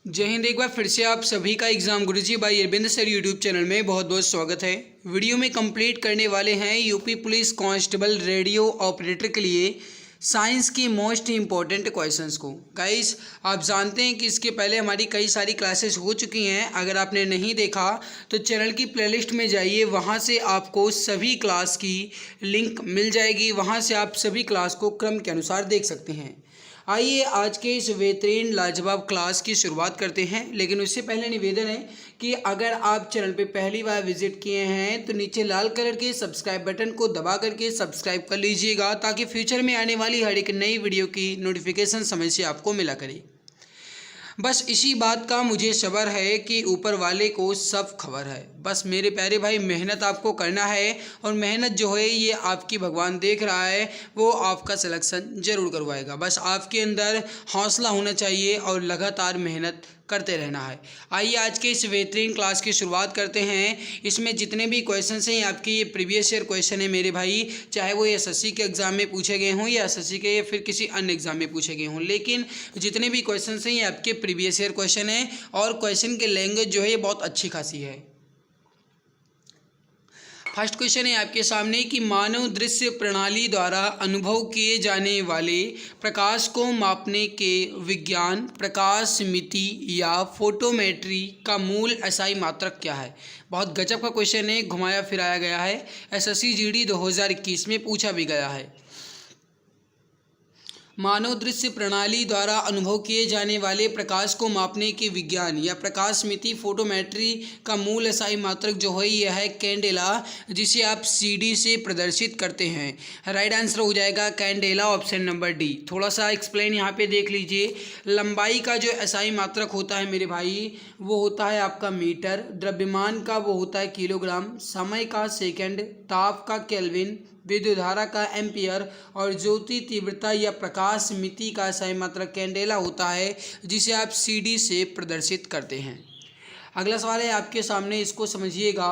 जय हिंद। एक बार फिर से आप सभी का exam Guruji by Arvind sir YouTube channel में बहुत बहुत स्वागत है। वीडियो में कंप्लीट करने वाले हैं UP police constable radio operator के लिए साइंस की मोस्ट इंपॉर्टेंट क्वेश्चंस को। गाइस, आप जानते हैं कि इसके पहले हमारी कई सारी क्लासेस हो चुकी हैं। अगर आपने नहीं देखा तो चैनल की प्लेलिस्ट में जाइए, वहां से आपको सभी क्लास की लिंक मिल जाएगी। वहां से आप सभी क्लास को क्रम के अनुसार देख सकते हैं। आइए आज के इस बेहतरीन लाजवाब क्लास की शुरुआत करते हैं, लेकिन उससे पहले निवेदन है कि अगर आप चैनल पे पहली बार विजिट किए हैं तो नीचे लाल कलर के सब्सक्राइब बटन को दबा करके सब्सक्राइब कर लीजिएगा, ताकि फ्यूचर में आने वाली हर एक नई वीडियो की नोटिफिकेशन समय से आपको मिला करे। बस इसी बात का मुझे सब्र है कि ऊपर वाले को सब खबर है। बस मेरे प्यारे भाई, मेहनत आपको करना है, और मेहनत जो है ये आपकी भगवान देख रहा है, वो आपका सिलेक्शन ज़रूर करवाएगा। बस आपके अंदर हौसला होना चाहिए और लगातार मेहनत करते रहना है। आइए आज के इस बेहतरीन क्लास की शुरुआत करते हैं। इसमें जितने भी क्वेश्चन हैं आपके ये प्रीवियस ईयर क्वेश्चन है मेरे भाई, चाहे वो एसएससी के एग्ज़ाम में पूछे गए हों या एसएससी के या फिर किसी अन्य एग्ज़ाम में पूछे गए हों, लेकिन जितने भी क्वेश्चन हैं ये आपके प्रीवियस ईयर क्वेश्चन है, और क्वेश्चन की लैंग्वेज जो है ये बहुत अच्छी खासी है। फर्स्ट क्वेश्चन है आपके सामने कि मानव दृश्य प्रणाली द्वारा अनुभव किए जाने वाले प्रकाश को मापने के विज्ञान, प्रकाश मिति या फोटोमेट्री का मूल एसआई मात्रक क्या है। बहुत गजब का क्वेश्चन है, घुमाया फिराया गया है, एसएससी जीडी 2021 में पूछा भी गया है। मानव दृश्य प्रणाली द्वारा अनुभव किए जाने वाले प्रकाश को मापने के विज्ञान या प्रकाश मिति फोटोमेट्री का मूल एसआई मात्रक जो है यह है कैंडेला, जिसे आप सीडी से प्रदर्शित करते हैं। राइट आंसर हो जाएगा कैंडेला, ऑप्शन नंबर डी। थोड़ा सा एक्सप्लेन यहाँ पे देख लीजिए। लंबाई का जो एसआई मात्रक होता है मेरे भाई, वो होता है आपका मीटर, द्रव्यमान का वो होता है किलोग्राम, समय का सेकेंड, ताप का केल्विन, विद्युत धारा का एम्पियर, और ज्योति तीव्रता या प्रकाश मिति का एसआई मात्रक कैंडेला होता है, जिसे आप सीडी से प्रदर्शित करते हैं। अगला सवाल है आपके सामने, इसको समझिएगा।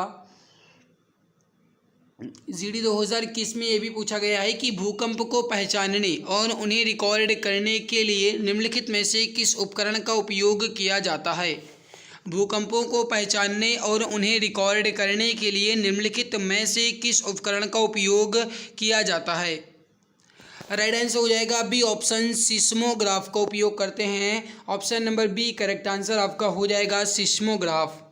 जीडी 2021 में ये भी पूछा गया है कि भूकंप को पहचानने और उन्हें रिकॉर्ड करने के लिए निम्नलिखित में से किस उपकरण का उपयोग किया जाता है। भूकंपों को पहचानने और उन्हें रिकॉर्ड करने के लिए निम्नलिखित में से किस उपकरण का उपयोग किया जाता है। राइट आंसर हो जाएगा बी, ऑप्शन सिस्मोग्राफ का उपयोग करते हैं। Option number B correct answer आपका हो जाएगा सिस्मोग्राफ।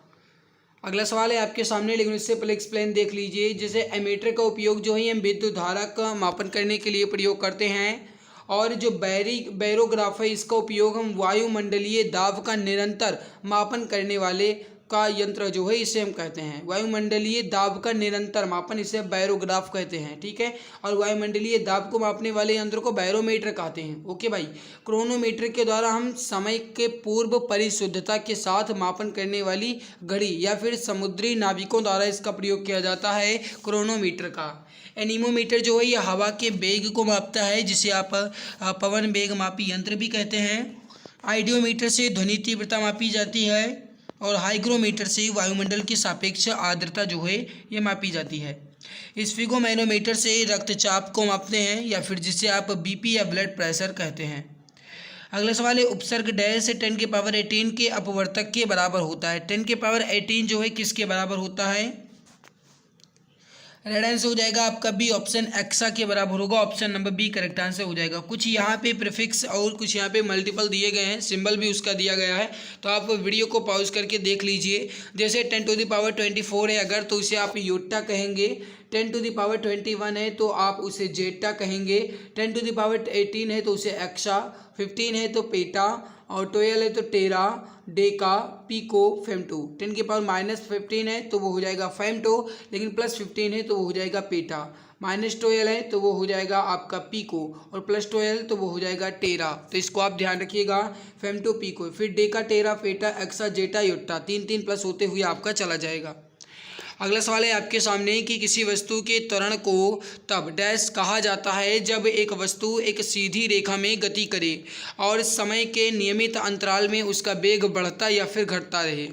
अगला सवाल है आपके सामने, लेकिन उससे पहले एक्सप्लेन देख लीजिए। जैसे एमीटर का उपयोग जो है हम विद्युत धारा का मापन करने के लिए प्रयोग करते हैं, और जो बैरोग्राफ है इसका उपयोग हम वायुमंडलीय दाब का निरंतर मापन करने वाले का यंत्र जो है इसे हम कहते हैं वायुमंडलीय दाब का निरंतर मापन, इसे बैरोग्राफ कहते हैं। ठीक है, और वायुमंडलीय दाब को मापने वाले यंत्र को बैरोमीटर कहते हैं। ओके भाई। क्रोनोमीटर के द्वारा हम समय के पूर्व परिशुद्धता के साथ मापन करने वाली घड़ी या फिर समुद्री नाविकों द्वारा इसका प्रयोग किया जाता है क्रोनोमीटर का। एनीमोमीटर जो है यह हवा के वेग को मापता है, जिसे आप पवन वेग मापी यंत्र भी कहते हैं। आइडियोमीटर से ध्वनि तीव्रता मापी जाती है, और हाइग्रोमीटर से वायुमंडल की सापेक्ष आर्द्रता जो है ये मापी जाती है। स्फिगोमैनोमीटर से रक्तचाप को मापते हैं, या फिर जिसे आप बीपी या ब्लड प्रेशर कहते हैं। अगला सवाल है, उपसर्ग डैश 10⁻18 के अपवर्तक के बराबर होता है। 10⁻18 जो है किसके बराबर होता है। रेड आंसर हो जाएगा आपका बी, ऑप्शन एक्सा के बराबर होगा। Option number B correct answer हो जाएगा। कुछ यहाँ पे प्रीफिक्स और कुछ यहाँ पे मल्टीपल दिए गए हैं, सिंबल भी उसका दिया गया है, तो आप वीडियो को पॉज करके देख लीजिए। जैसे 10⁻24 है अगर, तो उसे आप योटा कहेंगे। 10⁻21 है तो आप उसे जेटा कहेंगे। 10⁻18 है तो उसे एक्सा, 15 है तो पेटा, और 12 है तो टेरा, डेका, पीको, फेमटो। 10⁻−15 है तो वो हो जाएगा फेमटो, लेकिन +15 है तो वो हो जाएगा पेटा। -12 है तो वो हो जाएगा आपका पीको, और +12 तो वो हो जाएगा टेरा। तो इसको आप ध्यान रखिएगा, फेमटो, पीको, फिर डेका, टेरा, पेटा, एक्सा, जेटा, योट्टा, 3 प्लस होते हुए आपका चला जाएगा। अगला सवाल है आपके सामने कि किसी वस्तु के त्वरण को तब डैश कहा जाता है जब एक वस्तु एक सीधी रेखा में गति करे और समय के नियमित अंतराल में उसका वेग बढ़ता या फिर घटता रहे।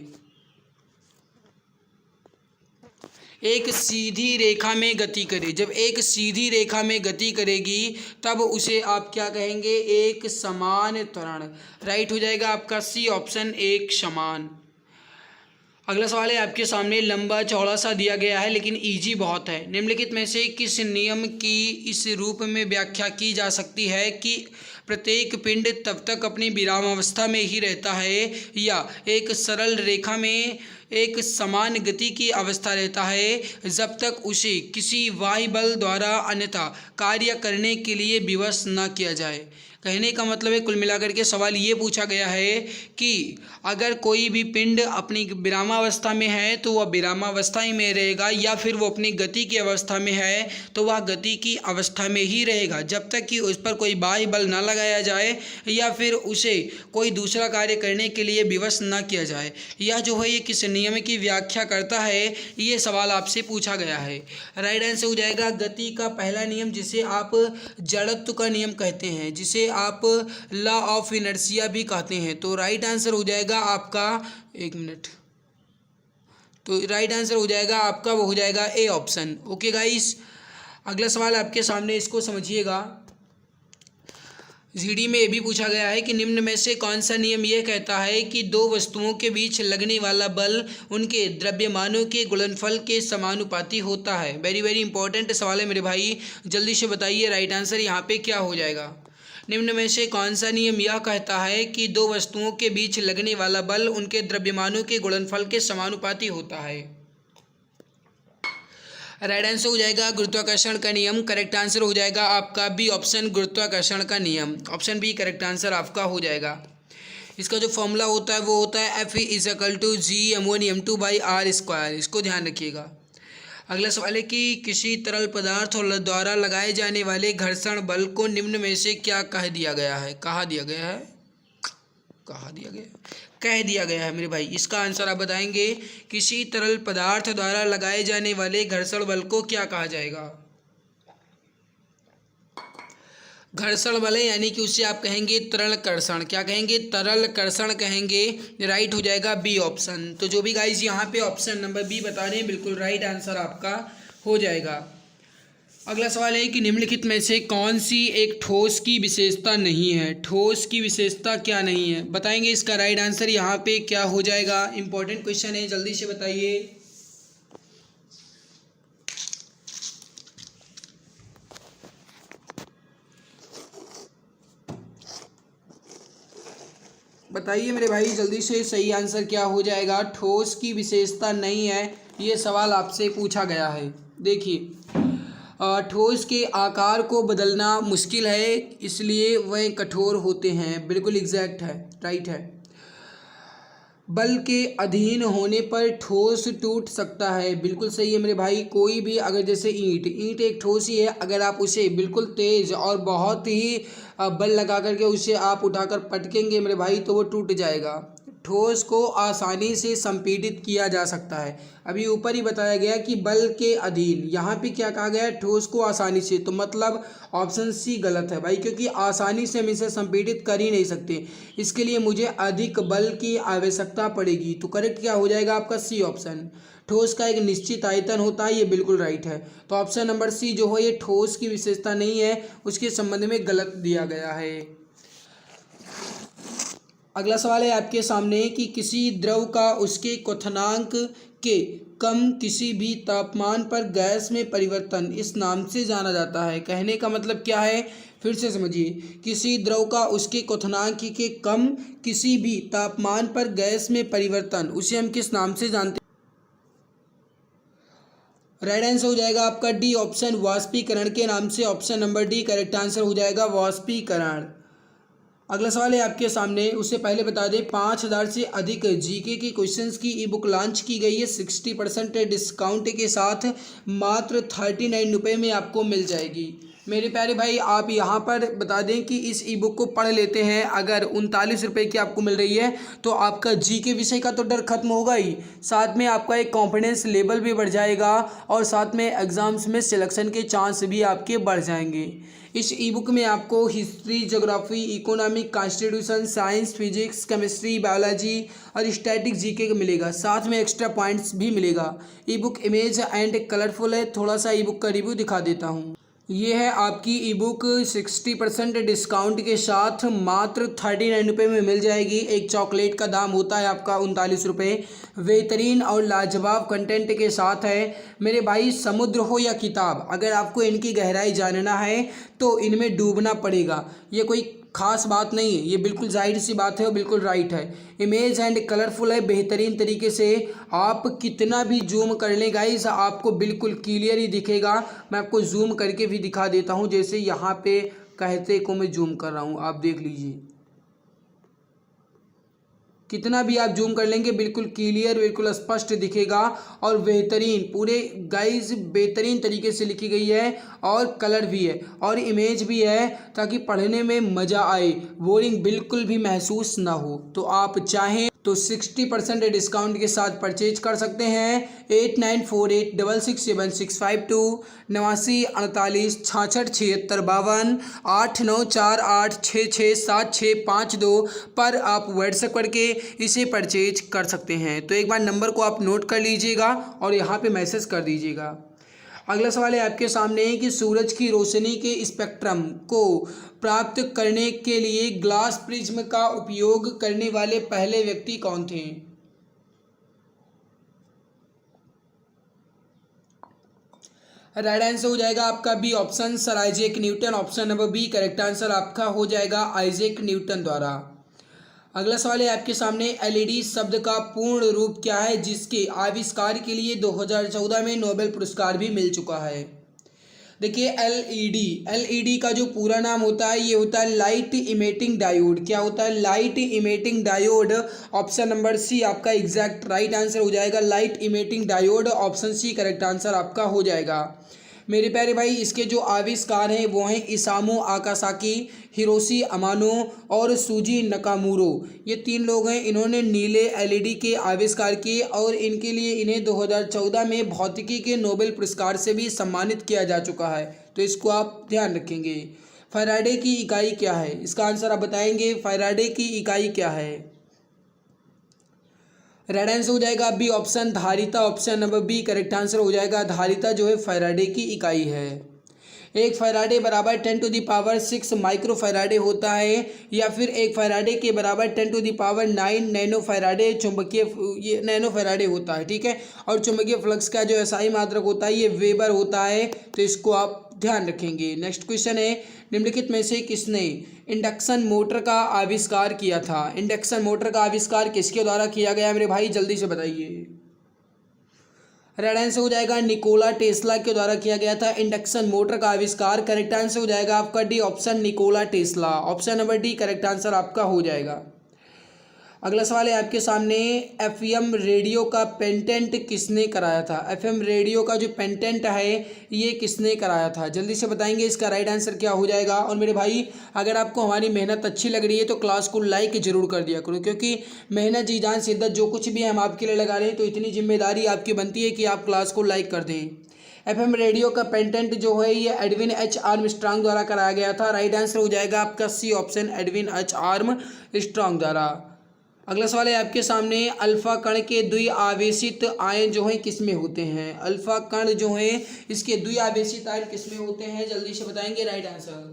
एक सीधी रेखा में गति करे। जब एक सीधी रेखा में गति करेगी तब उसे आप क्या कहेंगे, एक समान त्वरण। राइट हो जाएगा आपका सी ऑप्शन, एक समान। अगला सवाल है आपके सामने, लंबा चौड़ा सा दिया गया है लेकिन इजी बहुत है। निम्नलिखित में से किस नियम की इस रूप में व्याख्या की जा सकती है कि प्रत्येक पिंड तब तक अपनी विरामावस्था में ही रहता है या एक सरल रेखा में एक समान गति की अवस्था रहता है जब तक उसे किसी बाह्य बल द्वारा अन्यथा कार्य करने के लिए विवश न किया जाए। कहने का मतलब है, कुल मिलाकर के सवाल ये पूछा गया है कि अगर कोई भी पिंड अपनी विरामावस्था में है तो वह विरामावस्था ही में रहेगा, या फिर वो अपनी गति की अवस्था में है तो वह गति की अवस्था में ही रहेगा जब तक कि उस पर कोई बाह्य बल ना लगाया जाए या फिर उसे कोई दूसरा कार्य करने के लिए विवश न किया जाए। यह जो है ये किस नियम की व्याख्या करता है, ये सवाल आपसे पूछा गया है। राइट आंसर हो जाएगा गति का पहला नियम, जिसे आप जड़त्व का नियम कहते हैं, जिसे आप लॉ ऑफ इनर्शिया भी कहते हैं। तो राइट आंसर हो जाएगा आपका, एक मिनट, तो राइट आंसर हो जाएगा आपका, वो हो जाएगा ए ऑप्शन। ओके गाइस, अगला सवाल आपके सामने, इसको समझिएगा। जीडी में ये भी पूछा गया है कि निम्न में से कौन सा नियम यह कहता है कि दो वस्तुओं के बीच लगने वाला बल उनके द्रव्यमानों के गुणनफल के समानुपाती होता है। वेरी वेरी इंपॉर्टेंट सवाल है मेरे भाई, जल्दी से बताइए राइट आंसर यहाँ पे क्या हो जाएगा। निम्न में से कौन सा नियम यह कहता है कि दो वस्तुओं के बीच लगने वाला बल उनके द्रव्यमानों के गुणनफल के समानुपाती होता है। राइट आंसर हो जाएगा गुरुत्वाकर्षण का नियम। करेक्ट आंसर हो जाएगा आपका बी ऑप्शन, गुरुत्वाकर्षण का नियम। ऑप्शन बी करेक्ट आंसर आपका हो जाएगा। इसका जो फॉर्मूला होता है वो होता है F=G m1m2/r²। इसको ध्यान रखिएगा। अगला सवाल है कि किसी तरल पदार्थ द्वारा लगाए जाने वाले घर्षण बल को निम्न में से क्या कह दिया गया है, कहा दिया गया है, कहा दिया गया, कह दिया गया है मेरे भाई। इसका आंसर आप बताएंगे, किसी तरल पदार्थ द्वारा लगाए जाने वाले घर्षण बल को क्या कहा जाएगा। घर्षण बल है, यानी कि उसे आप कहेंगे तरल कर्षण। क्या कहेंगे, तरल कर्षण कहेंगे। राइट हो जाएगा बी ऑप्शन। तो जो भी गाइस यहाँ पे ऑप्शन नंबर बी बता रहे हैं, बिल्कुल राइट आंसर आपका हो जाएगा। अगला सवाल है कि निम्नलिखित में से कौन सी एक ठोस की विशेषता नहीं है। ठोस की विशेषता क्या नहीं है, बताएंगे। इसका राइट आंसर यहाँ पे क्या हो जाएगा। इंपॉर्टेंट क्वेश्चन है, जल्दी से बताइए। बताइए मेरे भाई जल्दी से, सही आंसर क्या हो जाएगा। ठोस की विशेषता नहीं है, ये सवाल आपसे पूछा गया है। देखिए, ठोस के आकार को बदलना मुश्किल है, इसलिए वह कठोर होते हैं। बिल्कुल एग्जैक्ट है, राइट है। बल के अधीन होने पर ठोस टूट सकता है, बिल्कुल सही है मेरे भाई। कोई भी अगर जैसे ईंट एक ठोस ही है, अगर आप उसे बिल्कुल तेज और बहुत ही बल लगा करके उसे आप उठाकर पटकेंगे मेरे भाई तो वो टूट जाएगा। ठोस को आसानी से संपीड़ित किया जा सकता है। अभी ऊपर ही बताया गया कि बल के अधीन, यहाँ पे क्या कहा गया है, ठोस को आसानी से, तो मतलब ऑप्शन सी गलत है भाई, क्योंकि आसानी से हम इसे संपीड़ित कर ही नहीं सकते। इसके लिए मुझे अधिक बल की आवश्यकता पड़ेगी। तो करेक्ट क्या हो जाएगा आपका, सी ऑप्शन। ठोस का एक निश्चित आयतन होता है, ये बिल्कुल राइट है। तो ऑप्शन नंबर सी जो है ये ठोस की विशेषता नहीं है, उसके संबंध में गलत दिया गया है। अगला सवाल है आपके सामने कि किसी द्रव का उसके क्वथनांक के कम किसी भी तापमान पर गैस में परिवर्तन इस नाम से जाना जाता है। कहने का मतलब क्या है, फिर से समझिए। किसी द्रव का उसके क्वथनांक के कम किसी भी तापमान पर गैस में परिवर्तन, उसे हम किस नाम से जानते हैं। राइट आंसर हो जाएगा आपका डी ऑप्शन, वाष्पीकरण के नाम से। Option number D correct answer हो जाएगा, वाष्पीकरण। अगला सवाल है आपके सामने, उससे पहले बता दें 5000 से अधिक जीके की क्वेश्चंस की ई बुक लॉन्च की गई है 60% डिस्काउंट के साथ, मात्र 39 रुपये में आपको मिल जाएगी। मेरे प्यारे भाई, आप यहाँ पर बता दें कि इस ई बुक को पढ़ लेते हैं, अगर 39 रुपये की आपको मिल रही है तो आपका जी के विषय का तो डर खत्म होगा ही, साथ में आपका एक कॉन्फिडेंस लेवल भी बढ़ जाएगा और साथ में एग्ज़ाम्स में सिलेक्शन के चांस भी आपके बढ़ जाएंगे। इस ई बुक में आपको history, geography, economic, constitution, science, physics, chemistry, biology और स्टैटिक जीके का मिलेगा, साथ में एक्स्ट्रा पॉइंट्स भी मिलेगा। ई बुक इमेज एंड कलरफुल है। थोड़ा सा ई बुक का रिव्यू दिखा देता हूँ। ये है आपकी ई बुक 60% डिस्काउंट के साथ मात्र 39 रुपये में मिल जाएगी। एक चॉकलेट का दाम होता है आपका 39 रुपये। बेहतरीन और लाजवाब कंटेंट के साथ है मेरे भाई। समुद्र हो या किताब, अगर आपको इनकी गहराई जानना है तो इनमें डूबना पड़ेगा। ये कोई खास बात नहीं है, ये बिल्कुल जाहिर सी बात है और बिल्कुल राइट है। इमेज एंड कलरफुल है बेहतरीन तरीके से। आप कितना भी जूम कर लें गाइस, आपको बिल्कुल क्लियर ही दिखेगा। मैं आपको जूम करके भी दिखा देता हूँ, जैसे यहाँ पे कहते को मैं जूम कर रहा हूँ, आप देख लीजिए। कितना भी आप जूम कर लेंगे बिल्कुल क्लियर, बिल्कुल स्पष्ट दिखेगा और बेहतरीन, पूरे गाइस बेहतरीन तरीके से लिखी गई है और कलर भी है और इमेज भी है, ताकि पढ़ने में मज़ा आए, बोरिंग बिल्कुल भी महसूस ना हो। तो आप चाहें तो 60% डिस्काउंट के साथ परचेज कर सकते हैं। 8948667652 8948667652 8948667652 पर आप व्हाट्सएप करके इसे परचेज कर सकते हैं। तो एक बार नंबर को आप नोट कर लीजिएगा और यहाँ पे मैसेज कर दीजिएगा। अगला सवाल है आपके सामने कि सूरज की रोशनी के स्पेक्ट्रम को प्राप्त करने के लिए ग्लास प्रिज्म का उपयोग करने वाले पहले व्यक्ति कौन थे? राइट आंसर हो जाएगा आपका B option, sir Isaac Newton. Option number B correct answer आपका हो जाएगा आइजैक न्यूटन द्वारा। अगला सवाल है आपके सामने, एलईडी शब्द का पूर्ण रूप क्या है जिसके आविष्कार के लिए 2014 में नोबेल पुरस्कार भी मिल चुका है? देखिए, एलईडी का जो पूरा नाम होता है ये होता है लाइट इमेटिंग डायोड। क्या होता है? Light emitting diode. Option number C आपका एग्जैक्ट राइट आंसर हो जाएगा, light emitting diode. Option C correct answer आपका हो जाएगा। मेरे प्यारे भाई, इसके जो आविष्कार हैं वो हैं इसामो आकासाकी, हिरोशी अमानो और सूजी नकामुरो। ये 3 लोग हैं, इन्होंने नीले एलईडी के आविष्कार किए और इनके लिए इन्हें 2014 में भौतिकी के नोबेल पुरस्कार से भी सम्मानित किया जा चुका है। तो इसको आप ध्यान रखेंगे। फैराडे की इकाई क्या है? इसका आंसर आप बताएंगे, फैराडे की इकाई क्या है? रेड आंसर हो जाएगा बी ऑप्शन, धारिता। Option number B correct answer हो जाएगा, धारिता जो है फैराडे की इकाई है। एक फैराडे बराबर 10⁻6 माइक्रो फैराडे होता है, या फिर एक फैराडे के बराबर 10⁹ नैनो फैराडे चुंबकीय, ये नैनो फैराडे होता है, ठीक है। और चुंबकीय फ्लक्स का जो एसआई मात्रक होता है ये वेबर होता है। तो इसको आप ध्यान रखेंगे। नेक्स्ट क्वेश्चन है, निम्नलिखित में से किसने इंडक्शन मोटर का आविष्कार किया था? इंडक्शन मोटर का आविष्कार किसके द्वारा किया गया मेरे भाई, जल्दी से बताइए। रेड आंसर हो जाएगा निकोला टेस्ला के द्वारा किया गया था इंडक्शन मोटर का आविष्कार। करेक्ट आंसर हो जाएगा आपका D option, Nikola Tesla. Option number D correct answer आपका हो जाएगा। अगला सवाल है आपके सामने, एफएम रेडियो का पेटेंट किसने कराया था? एफएम रेडियो का जो पेटेंट है ये किसने कराया था? जल्दी से बताएंगे इसका राइट आंसर क्या हो जाएगा। और मेरे भाई, अगर आपको हमारी मेहनत अच्छी लग रही है तो क्लास को लाइक जरूर कर दिया करो, क्योंकि मेहनत जी जान शिद्दत जो कुछ भी हम आपके लिए लगा रहे हैं, तो इतनी जिम्मेदारी आपकी बनती है कि आप क्लास को लाइक कर दें। एफएम रेडियो का पेटेंट जो है ये एडविन एच आर्मस्ट्रांग द्वारा कराया गया था। राइट आंसर हो जाएगा आपका C option, Edwin H Armstrong द्वारा। अगला सवाल है आपके सामने, अल्फा कण के द्विआवेशित आयन जो हैं किसमें होते हैं? अल्फा कण जो हैं इसके द्विआवेशित आयन किसमें होते हैं? जल्दी से बताएंगे राइट आंसर।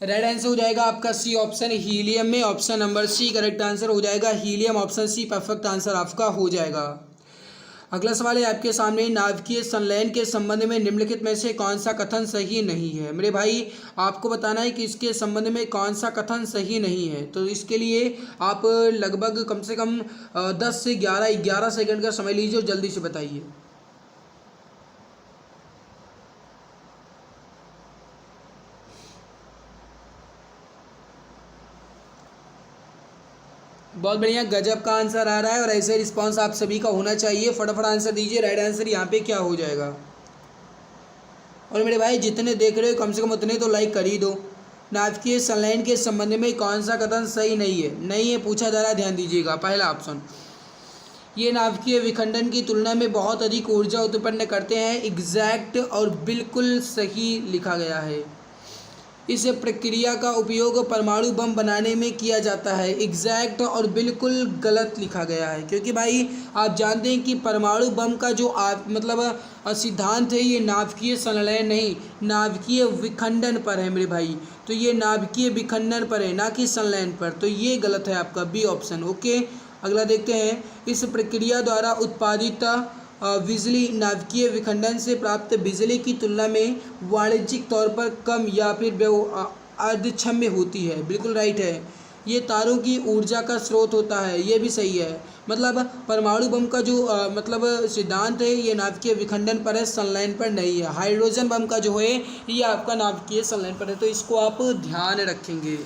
रेड आंसर हो जाएगा आपका सी ऑप्शन, हीलियम में। Option number C correct answer हो जाएगा, helium. Option C perfect answer आपका हो जाएगा। अगला सवाल है आपके सामने, नाभिकीय संलयन के संबंध में निम्नलिखित में से कौन सा कथन सही नहीं है? मेरे भाई, आपको बताना है कि इसके संबंध में कौन सा कथन सही नहीं है। तो इसके लिए आप लगभग कम से कम 10 से 11 सेकंड का समय लीजिए और जल्दी से बताइए। बहुत बढ़िया, गजब का आंसर आ रहा है और ऐसे रिस्पांस आप सभी का होना चाहिए। फटाफट आंसर दीजिए। राइट आंसर यहाँ पे क्या हो जाएगा। और मेरे भाई जितने देख रहे हो कम से कम उतने तो लाइक कर ही दो। नाभिकीय संलयन के संबंध में कौन सा कथन सही नहीं है? नहीं है पूछा जा रहा है, ध्यान दीजिएगा। पहला ऑप्शन, ये नाभिकीय विखंडन की तुलना में बहुत अधिक ऊर्जा उत्पन्न करते हैं। एग्जैक्ट और बिल्कुल सही लिखा गया है। इस प्रक्रिया का उपयोग परमाणु बम बनाने में किया जाता है। एग्जैक्ट और बिल्कुल गलत लिखा गया है, क्योंकि भाई आप जानते हैं कि परमाणु बम का जो सिद्धांत है ये नाभिकीय संलयन नहीं, नाभिकीय विखंडन पर है मेरे भाई। तो ये नाभिकीय विखंडन पर है, ना कि संलयन पर। तो ये गलत है आपका बी ऑप्शन। ओके, अगला देखते हैं। इस प्रक्रिया द्वारा उत्पादित बिजली नाभिकीय विखंडन से प्राप्त बिजली की तुलना में वाणिज्यिक तौर पर कम या फिर अर्धक्षम्य होती है। बिल्कुल राइट है। ये तारों की ऊर्जा का स्रोत होता है, ये भी सही है। मतलब परमाणु बम का जो सिद्धांत है ये नाभिकीय विखंडन पर है, संलयन पर नहीं है। हाइड्रोजन बम का जो है ये आपका नाभिकीय संलयन पर है, तो इसको आप ध्यान रखेंगे।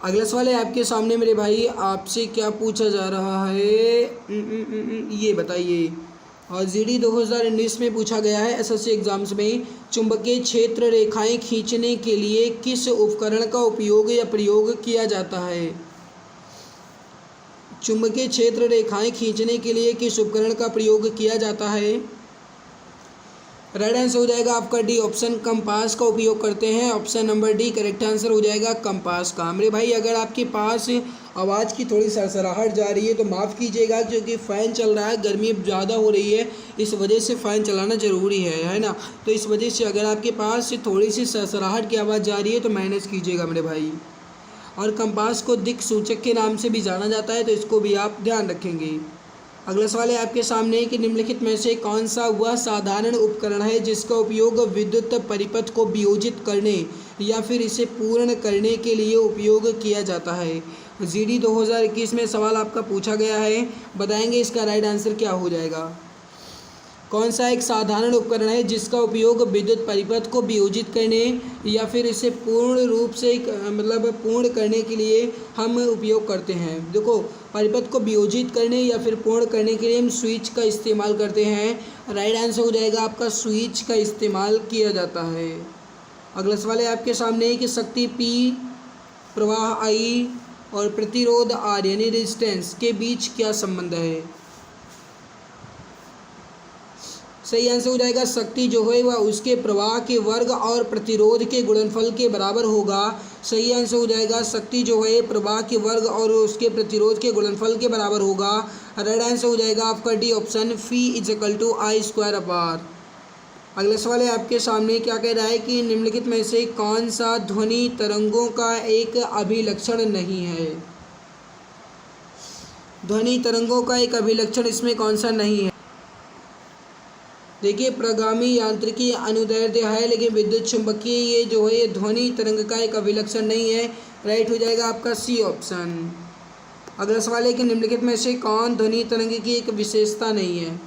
अगला सवाल है आपके सामने मेरे भाई, आपसे क्या पूछा जा रहा है ये बताइए। और जीडी 2019 में पूछा गया है एसएससी एग्जाम्स में, चुंबकीय क्षेत्र रेखाएं खींचने के लिए किस उपकरण का उपयोग या प्रयोग किया जाता है? चुंबकीय क्षेत्र रेखाएं खींचने के लिए किस उपकरण का प्रयोग किया जाता है? राइट आंसर हो जाएगा आपका डी ऑप्शन, कंपास का उपयोग करते हैं। Option number D correct answer हो जाएगा कंपास का। मेरे भाई अगर आपके पास आवाज़ की थोड़ी सरसराहट जा रही है तो माफ़ कीजिएगा, क्योंकि फ़ैन चल रहा है, गर्मी ज़्यादा हो रही है, इस वजह से फ़ैन चलाना ज़रूरी है ना। तो इस वजह से अगर आपके पास थोड़ी सी सरसराहट की आवाज़ जा रही है तो मैनेज कीजिएगा मेरे भाई। और कंपास को दिक् सूचक के नाम से भी जाना जाता है, तो इसको भी आप ध्यान रखेंगे। अगला सवाल है आपके सामने कि निम्नलिखित में से कौन सा वह साधारण उपकरण है जिसका उपयोग विद्युत परिपथ को वियोजित करने या फिर इसे पूर्ण करने के लिए उपयोग किया जाता है? जीडी 2021 में सवाल आपका पूछा गया है, बताएंगे इसका राइट आंसर क्या हो जाएगा। कौन सा एक साधारण उपकरण है जिसका उपयोग विद्युत परिपथ को वियोजित करने या फिर इसे पूर्ण रूप से पूर्ण करने के लिए हम उपयोग करते हैं? देखो, परिपथ को वियोजित करने या फिर पूर्ण करने के लिए हम स्विच का इस्तेमाल करते हैं। राइट आंसर हो जाएगा आपका स्विच का इस्तेमाल किया जाता है। अगला सवाल है आपके सामने कि शक्ति P, प्रवाह I और प्रतिरोध R यानी रेजिस्टेंस के बीच क्या संबंध है? सही आंसर हो जाएगा शक्ति जो है वह उसके प्रवाह के वर्ग और प्रतिरोध के गुणनफल के बराबर होगा। सही आंसर हो जाएगा शक्ति जो है प्रवाह के वर्ग और उसके प्रतिरोध के गुणनफल के बराबर होगा। राइट आंसर हो जाएगा आपका डी ऑप्शन, फी I²/R। अगला सवाल है आपके सामने, क्या कह रहा है कि निम्नलिखित में से कौन सा ध्वनि तरंगों का एक अभिलक्षण नहीं है? ध्वनि तरंगों का एक अभिलक्षण इसमें कौन सा नहीं है? देखिए, प्रगामी यांत्रिकी अनुदैर्ध्य है, लेकिन विद्युत चुंबकीय ये जो है ये ध्वनि तरंग का एक अभिलक्षण नहीं है। राइट हो जाएगा आपका सी ऑप्शन। अगला सवाल है कि निम्नलिखित में से कौन ध्वनि तरंग की एक विशेषता नहीं है?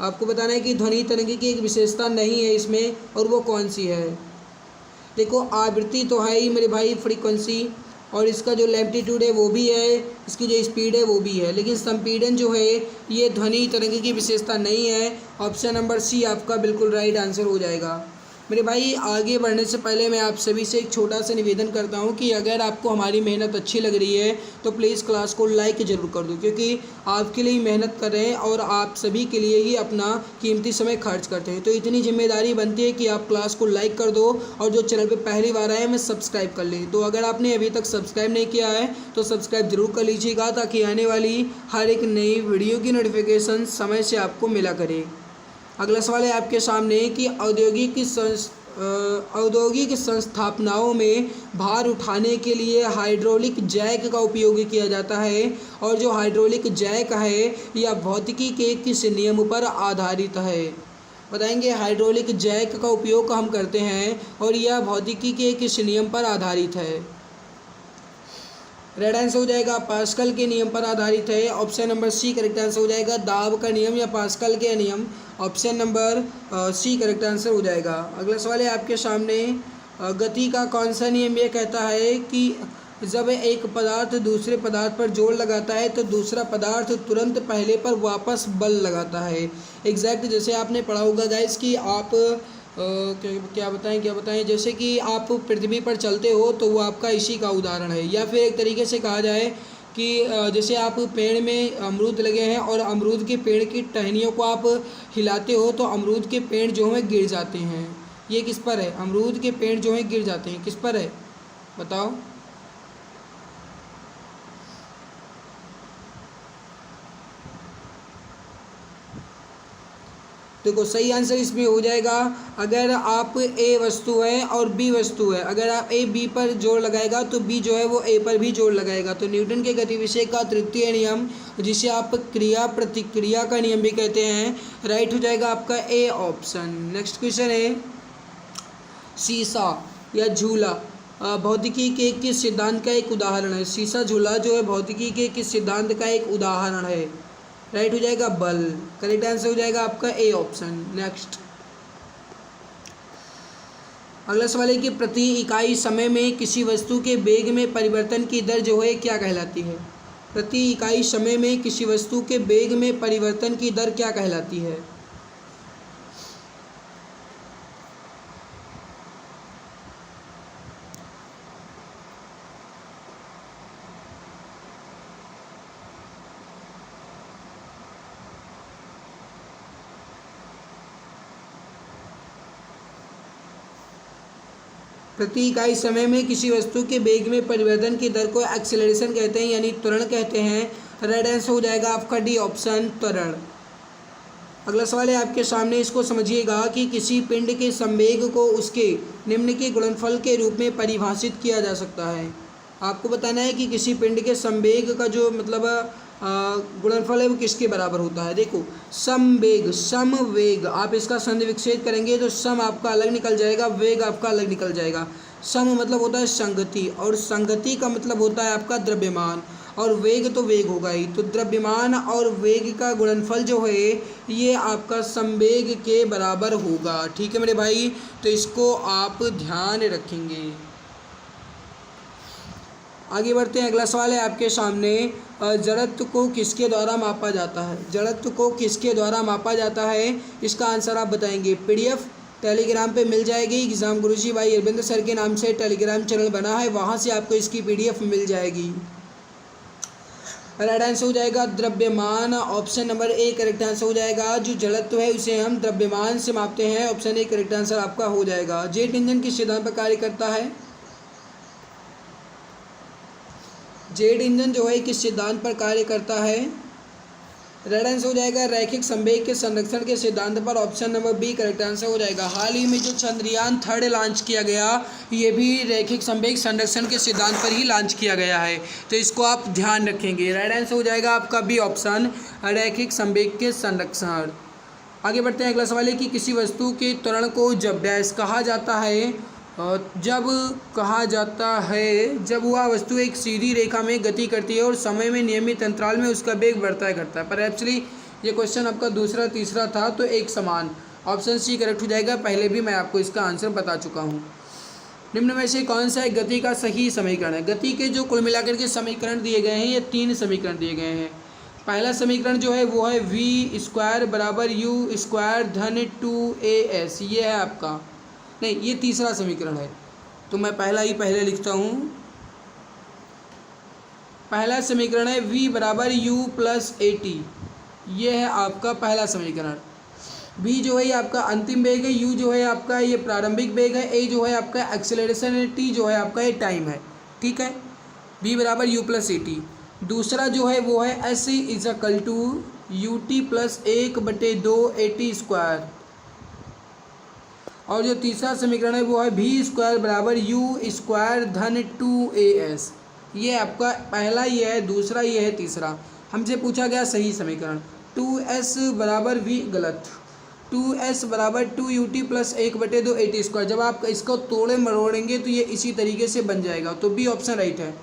आपको बताना है कि ध्वनि तरंग की एक विशेषता नहीं है इसमें, और वो कौन सी है। देखो, आवृत्ति तो है ही मेरे भाई, फ्रीक्वेंसी, और इसका जो लैम्पटीट्यूड है वो भी है, इसकी जो स्पीड है वो भी है, लेकिन संपीड़न जो है ये ध्वनि तरंग की विशेषता नहीं है। ऑप्शन नंबर सी आपका बिल्कुल राइट आंसर हो जाएगा। मेरे भाई आगे बढ़ने से पहले मैं आप सभी से एक छोटा सा निवेदन करता हूं कि अगर आपको हमारी मेहनत अच्छी लग रही है तो प्लीज़ क्लास को लाइक ज़रूर कर दो, क्योंकि आपके लिए ही मेहनत कर रहे हैं और आप सभी के लिए ही अपना कीमती समय खर्च करते हैं। तो इतनी जिम्मेदारी बनती है कि आप क्लास को लाइक कर दो, और जो चैनल पर पहली बार आए हमें सब्सक्राइब कर लें। तो अगर आपने अभी तक सब्सक्राइब नहीं किया है तो सब्सक्राइब जरूर कर लीजिएगा, ताकि आने वाली हर एक नई वीडियो की नोटिफिकेशन समय से आपको मिला करे। अगला सवाल है आपके सामने कि औद्योगिक संस्थापनाओं में भार उठाने के लिए हाइड्रोलिक जैक का उपयोग किया जाता है, और जो हाइड्रोलिक जैक है यह भौतिकी के किस नियम पर आधारित है? बताएंगे, हाइड्रोलिक जैक का उपयोग हम करते हैं और यह भौतिकी के किस नियम पर आधारित है? रेड आंसर हो जाएगा पास्कल के नियम पर आधारित है। Option number C correct answer हो जाएगा, दाब का नियम या पास्कल के नियम। Option number C correct answer हो जाएगा। अगला सवाल है आपके सामने, गति का कौन सा नियम ये कहता है कि जब एक पदार्थ दूसरे पदार्थ पर जोर लगाता है तो दूसरा पदार्थ तुरंत पहले पर वापस बल लगाता है। एग्जैक्ट जैसे आपने पढ़ा होगा गाइस कि आप क्या बताएं जैसे कि आप पृथ्वी पर चलते हो तो वो आपका इसी का उदाहरण है। या फिर एक तरीके से कहा जाए कि जैसे आप पेड़ में अमरूद लगे हैं और अमरूद के पेड़ की टहनियों को आप हिलाते हो तो अमरूद के पेड़ जो हैं गिर जाते हैं। ये किस पर है? अमरूद के पेड़ जो हैं गिर जाते हैं, किस पर है बताओ? देखो सही आंसर इसमें हो जाएगा, अगर आप ए वस्तु है और बी वस्तु है, अगर आप ए बी पर जोर लगाएगा तो बी जो है वो ए पर भी जोर लगाएगा। तो न्यूटन के गतिविषय का तृतीय नियम, जिसे आप क्रिया प्रतिक्रिया का नियम भी कहते हैं, राइट हो जाएगा आपका ए ऑप्शन। नेक्स्ट क्वेश्चन है, शीशा या झूला भौतिकी के किस सिद्धांत का एक उदाहरण है? शीशा झूला जो है भौतिकी के किस सिद्धांत का एक उदाहरण है? राइट हो जाएगा बल। करेक्ट आंसर हो जाएगा आपका ए ऑप्शन। नेक्स्ट अगला सवाल है कि प्रति इकाई समय में किसी वस्तु के वेग में परिवर्तन की दर जो है क्या कहलाती है? प्रति इकाई समय में किसी वस्तु के वेग में परिवर्तन की दर क्या कहलाती है? प्रति इकाई समय में किसी वस्तु के वेग में परिवर्तन की दर को एक्सेलरेशन कहते हैं, यानी त्वरण कहते हैं। राइट आंसर हो जाएगा आपका डी ऑप्शन, त्वरण। अगला सवाल है आपके सामने, इसको समझिएगा कि किसी पिंड के संवेग को उसके निम्न के गुणनफल के रूप में परिभाषित किया जा सकता है। आपको बताना है कि किसी पिंड के संवेग का जो मतलब गुणनफल है वो किसके बराबर होता है। देखो समवेग, समवेग, आप इसका संधि विच्छेद करेंगे तो सम आपका अलग निकल जाएगा, वेग आपका अलग निकल जाएगा। सम मतलब होता है संगति, और संगति का मतलब होता है आपका द्रव्यमान, और वेग तो वेग होगा ही। तो द्रव्यमान और वेग का गुणनफल जो है ये आपका संवेग के बराबर होगा। ठीक है मेरे भाई, तो इसको आप ध्यान रखेंगे। आगे बढ़ते हैं। अगला सवाल है आपके सामने, जड़त्व को किसके द्वारा मापा जाता है? जड़त्व को किसके द्वारा मापा जाता है, इसका आंसर आप बताएंगे। पीडीएफ टेलीग्राम पे मिल जाएगी। एग्जाम गुरुजी भाई अरविंद सर के नाम से टेलीग्राम चैनल बना है, वहाँ से आपको इसकी पीडीएफ मिल जाएगी। राइट आंसर हो जाएगा द्रव्यमान, option number A correct answer हो जाएगा। जो जड़त्व है उसे हम द्रव्यमान से मापते हैं, ऑप्शन ए करेक्ट आंसर आपका हो जाएगा। जेट इंजन किस सिद्धांत पर कार्य करता है? जेट इंजन जो है किस सिद्धांत पर कार्य करता है? राइट आंसर हो जाएगा रैखिक संवेग के संरक्षण के सिद्धांत पर, option number B correct answer हो जाएगा। हाल ही में जो चंद्रयान 3 लॉन्च किया गया, ये भी रैखिक संवेग संरक्षण के सिद्धांत पर ही लॉन्च किया गया है, तो इसको आप ध्यान रखेंगे। राइट आंसर हो जाएगा आपका बी ऑप्शन, रैखिक संवेग के संरक्षण। आगे बढ़ते हैं। अगला सवाल है कि किसी वस्तु के त्वरण को जब डैश कहा जाता है, जब कहा जाता है जब वह वस्तु एक सीधी रेखा में गति करती है और समय में नियमित अंतराल में उसका वेग बढ़ता है घटता है। पर एक्चुअली ये क्वेश्चन आपका दूसरा तीसरा था, तो एक समान, ऑप्शन सी करेक्ट हो जाएगा। पहले भी मैं आपको इसका आंसर बता चुका हूँ। निम्न में से कौन सा एक गति का सही समीकरण है? गति के जो कुल मिलाकर के समीकरण दिए गए हैं, ये 3 समीकरण दिए गए हैं। पहला समीकरण जो है वो है वी स्क्वायर बराबर यू स्क्वायर धन 2as, ये है आपका, नहीं ये तीसरा समीकरण है, तो मैं पहले लिखता हूँ। पहला समीकरण है v बराबर u प्लस AT, ये है आपका पहला समीकरण। v जो है ये आपका अंतिम वेग है, u जो है आपका ये प्रारंभिक वेग है, a जो है आपका एक्सेलरेशन है, t जो है आपका ये टाइम है। ठीक है, v बराबर u प्लस AT। दूसरा जो है वो है s is equal to ut plus 1/2 AT square, और जो तीसरा समीकरण है वो है v स्क्वायर बराबर u स्क्वायर धन 2as। ये आपका पहला, ये है दूसरा, ये है तीसरा। हमसे पूछा गया सही समीकरण 2s बराबर v, गलत। 2s बराबर 2ut प्लस 1/2 AT स्क्वायर। जब आप इसको तोड़े मरोड़ेंगे तो ये इसी तरीके से बन जाएगा, तो बी ऑप्शन राइट है।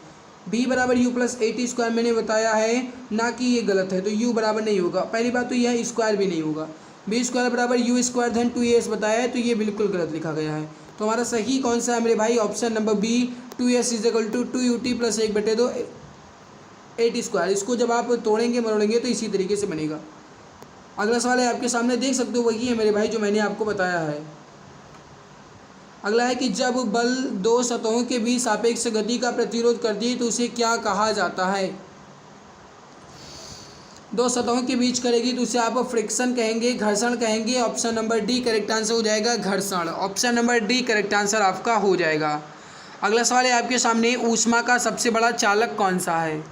v बराबर u प्लस AT स्क्वायर मैंने बताया है, ना कि ये गलत है, तो u बराबर नहीं होगा। पहली बात तो यह स्क्वायर भी नहीं होगा। बी स्क्वायर बराबर यू स्क्वायर धन 2as बताया है, तो ये बिल्कुल गलत लिखा गया है। तो हमारा सही कौन सा है मेरे भाई? Option number B, 2s is equal to 2ut plus 1/2 8²। इसको जब आप तोड़ेंगे मरोड़ेंगे तो इसी तरीके से बनेगा। अगला सवाल है आपके सामने, देख सकते हो, वही है मेरे भाई जो मैंने आपको बताया है। अगला है कि जब बल दो सतहों के बीच सापेक्ष गति का प्रतिरोध करती है तो उसे क्या कहा जाता है? दो सतहों के बीच करेगी तो उसे आप फ्रिक्शन कहेंगे, घर्षण कहेंगे। Option number D correct answer हो जाएगा, घर्षण। Option number D correct answer आपका हो जाएगा। अगला सवाल है आपके सामने, ऊष्मा का सबसे बड़ा चालक कौन सा है?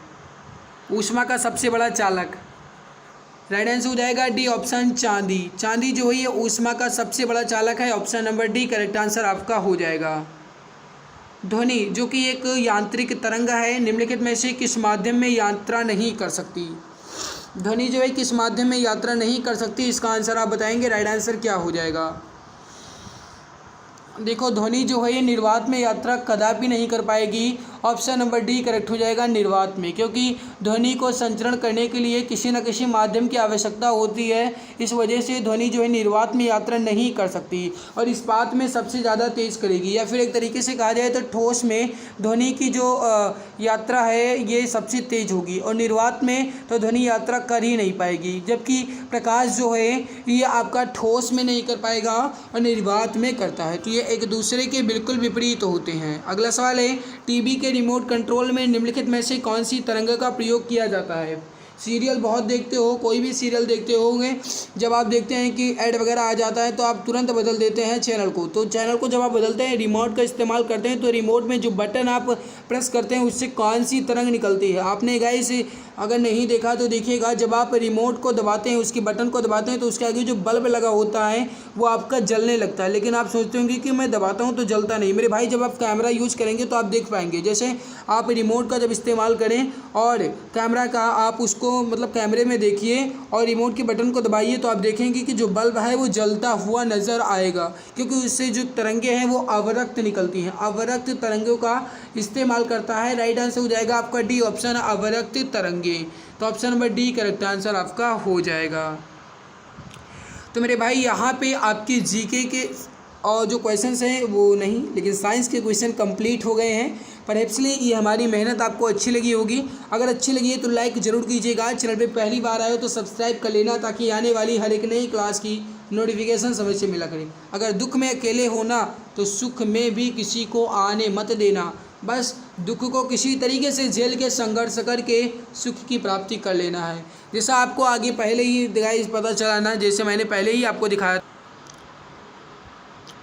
ऊष्मा का सबसे बड़ा चालक, राइट आंसर हो जाएगा डी ऑप्शन, चांदी। चांदी जो है ये ऊष्मा का सबसे बड़ा चालक है। Option number D correct answer आपका हो जाएगा। ध्वनि जो कि एक यांत्रिक तरंग है, निम्नलिखित में से किस माध्यम में यात्रा नहीं कर सकती? ध्वनि जो है किस माध्यम में यात्रा नहीं कर सकती, इसका आंसर आप बताएंगे। राइट आंसर क्या हो जाएगा? देखो, ध्वनि जो है ये निर्वात में यात्रा कदापि नहीं कर पाएगी। ऑप्शन नंबर डी करेक्ट हो जाएगा, निर्वात में, क्योंकि ध्वनि को संचरण करने के लिए किसी न किसी माध्यम की आवश्यकता होती है। इस वजह से ध्वनि जो है निर्वात में यात्रा नहीं कर सकती और इस्पात में सबसे ज़्यादा तेज़ करेगी, या फिर एक तरीके से कहा जाए तो ठोस में ध्वनि की जो यात्रा है ये सबसे तेज़ होगी और निर्वात में तो ध्वनि यात्रा कर ही नहीं पाएगी। जबकि प्रकाश जो है ये आपका ठोस में नहीं कर पाएगा और निर्वात में करता है, तो ये एक दूसरे के बिल्कुल विपरीत होते हैं। अगला सवाल है, टीवी के रिमोट कंट्रोल में निम्नलिखित में से कौन सी तरंग का प्रयोग किया जाता है? सीरियल बहुत देखते हो, कोई भी सीरियल देखते होंगे, जब आप देखते हैं कि ऐड वगैरह आ जाता है तो आप तुरंत बदल देते हैं चैनल को। तो चैनल को जब आप बदलते हैं, रिमोट का इस्तेमाल करते हैं, तो रिमोट में जो बटन आप प्रेस करते हैं उससे कौन सी तरंग निकलती है? आपने गाइस अगर नहीं देखा तो देखिएगा, जब आप रिमोट को दबाते हैं, उसकी बटन को दबाते हैं, तो उसके आगे जो बल्ब लगा होता है वो आपका जलने लगता है। लेकिन आप सोचते होंगे कि मैं दबाता हूँ तो जलता नहीं। मेरे भाई, जब आप कैमरा यूज़ करेंगे तो आप देख पाएंगे, जैसे आप रिमोट का जब इस्तेमाल करें और कैमरा का आप उसको मतलब कैमरे में देखिए और रिमोट के बटन को दबाइए तो आप देखेंगे कि जो बल्ब है वो जलता हुआ नज़र आएगा, क्योंकि उससे जो तरंगे हैं वो अवरक्त निकलती हैं। अवरक्त तरंगों का इस्तेमाल करता है। राइट आंसर हो जाएगा आपका डी ऑप्शन, अवरक्त तरंगे। तो option number D correct answer आपका हो जाएगा। तो मेरे भाई यहाँ पे आपके जीके के और जो क्वेश्चंस हैं वो नहीं, लेकिन साइंस के क्वेश्चन कंप्लीट हो गए हैं। परहैप्सली ये हमारी मेहनत आपको अच्छी लगी होगी। अगर अच्छी लगी है तो लाइक ज़रूर कीजिएगा। चैनल पे पहली बार आए हो तो सब्सक्राइब कर लेना, ताकि आने वाली हर एक नई क्लास की नोटिफिकेशन समय से मिला करें। अगर दुख में अकेले होना तो सुख में भी किसी को आने मत देना। बस दुख को किसी तरीके से झेल के संघर्ष करके सुख की प्राप्ति कर लेना है। जैसा आपको आगे पहले ही गाइस पता चला ना, जैसे मैंने पहले ही आपको दिखाया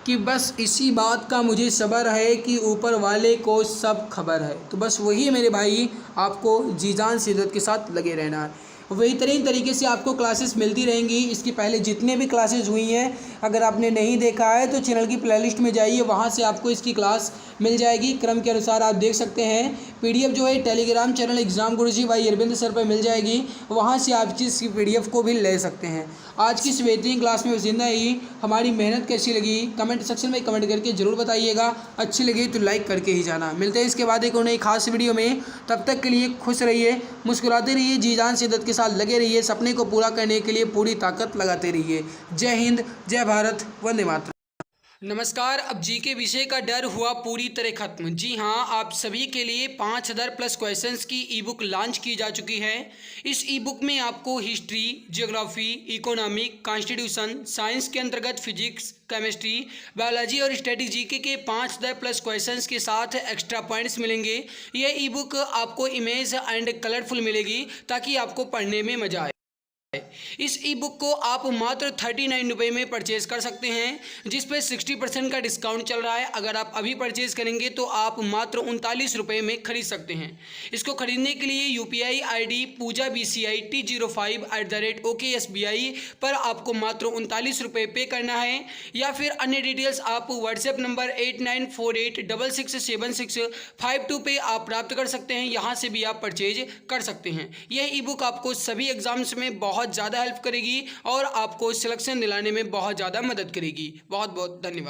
कि बस इसी बात का मुझे सब्र है कि ऊपर वाले को सब खबर है। तो बस वही मेरे भाई, आपको जी जान शिद्दत के साथ लगे रहना है। वही तरीके से आपको क्लासेस मिलती रहेंगी। इसकी पहले जितने भी क्लासेस हुई हैं, अगर आपने नहीं देखा है तो चैनल की प्लेलिस्ट में जाइए, वहाँ से आपको इसकी क्लास मिल जाएगी। क्रम के अनुसार आप देख सकते हैं। पीडीएफ जो है टेलीग्राम चैनल एग्जाम गुरुजी भाई अरविंद सर पर मिल जाएगी, वहाँ से आप इसकी पीडीएफ को भी ले सकते हैं। आज की इस बेहतरीन क्लास में जिंदा ही हमारी मेहनत कैसी लगी कमेंट सेक्शन में कमेंट करके ज़रूर बताइएगा। अच्छी लगी तो लाइक करके ही जाना। मिलते हैं इसके बाद एक नई खास वीडियो में। तब तक के लिए खुश रहिए, मुस्कुराते रहिए, जी जान शिद्दत के साथ लगे रहिए। सपने को पूरा करने के लिए पूरी ताकत लगाते रहिए। जय हिंद, जय भारत, वंदे मातरम। नमस्कार। अब जी के विषय का डर हुआ पूरी तरह खत्म। जी हाँ, आप सभी के लिए 5000 प्लस क्वेश्चंस की ई बुक लॉन्च की जा चुकी है। इस ई बुक में आपको history, geography, economic, constitution, science के अंतर्गत फिजिक्स, केमिस्ट्री, बायोलॉजी और स्टैटिक जीके के 5000 प्लस क्वेश्चंस के साथ एक्स्ट्रा पॉइंट्स मिलेंगे। यह ई बुक आपको इमेज एंड कलरफुल मिलेगी, ताकि आपको पढ़ने में मजा आए। इस ई बुक को आप मात्र 39 रुपये में परचेज कर सकते हैं, जिस पे 60% का डिस्काउंट चल रहा है। अगर आप अभी परचेज करेंगे तो आप मात्र 39 रुपये में खरीद सकते हैं। इसको खरीदने के लिए UPI ID पूजा BCI T05@OKSBI पर आपको मात्र 39 रुपये पे करना है, या फिर अन्य डिटेल्स आप व्हाट्सएप नंबर 8948667652 पे आप प्राप्त कर सकते हैं। यहाँ से भी आप परचेज कर सकते हैं। यह ई बुक आपको सभी एग्जाम्स में बहुत ज़्यादा हेल्प करेगी और आपको सिलेक्शन दिलाने में बहुत ज़्यादा मदद करेगी। बहुत बहुत धन्यवाद।